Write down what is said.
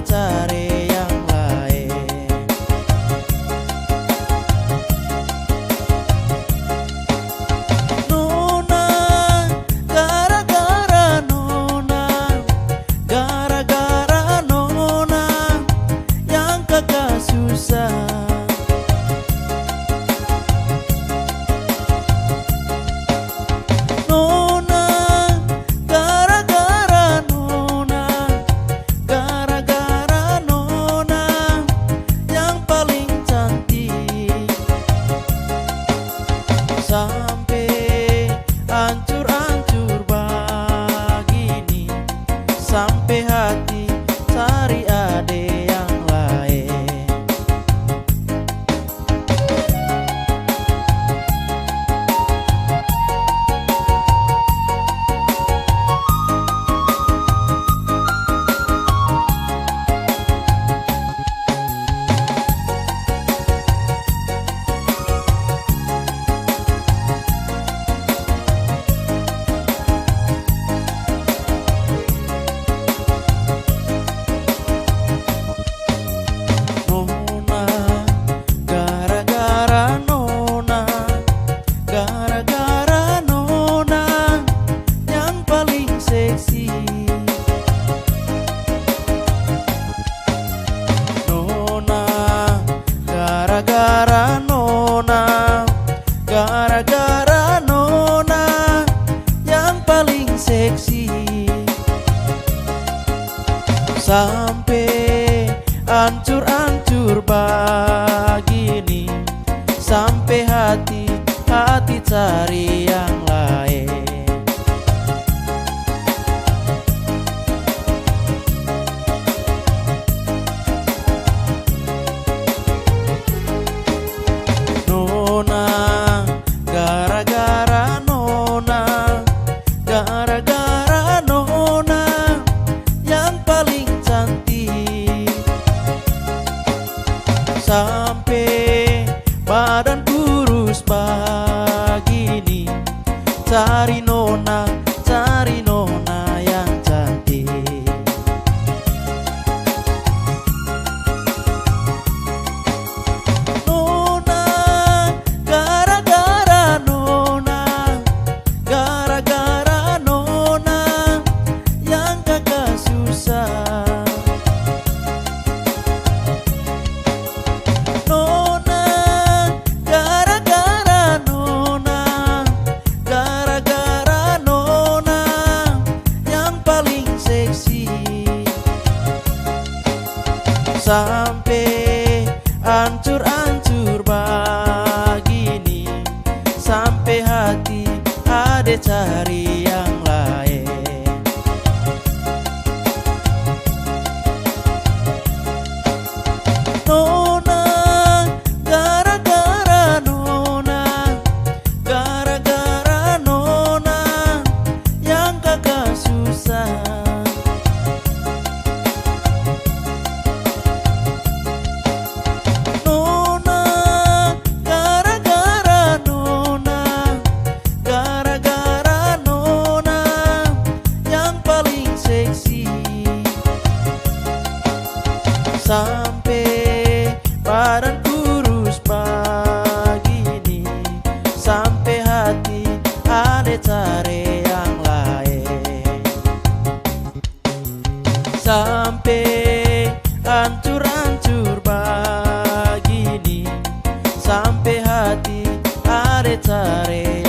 cari yang lain. Nona, gara-gara Nona, gara-gara Nona yang kakak susah. Nona, gara-gara Nona, gara-gara Nona yang paling cantik. Sampai hancur-hancur begini, sampai hati cari ade yang lain. Nona, gara-gara Nona, gara-gara Nona yang paling seksi. Nona, gara-gara Nona, gara-gara Nona yang paling seksi. Sampai hancur-hancur begini, sampai hati cari yang lain. Nona, gara-gara Nona, gara-gara Nona yang paling cantik. Sampai badan kurus begini, cari Nona yang cantik. Nona, gara-gara Nona, gara-gara Nona yang kakak susah. Nona, gara-gara Nona, gara-gara Nona yang paling seksi. Sampai hancur-hancur begini, sampai hati ade cari yang lain. Nona, gara-gara Nona, gara-gara Nona yang kakak susah. Nona, gara-gara Nona, gara-gara Nona yang paling seksi. Sampai badan kurus begini, sampai hati ade cari yang lain. Sampai hancur-hancur begini, sampai hati ade cari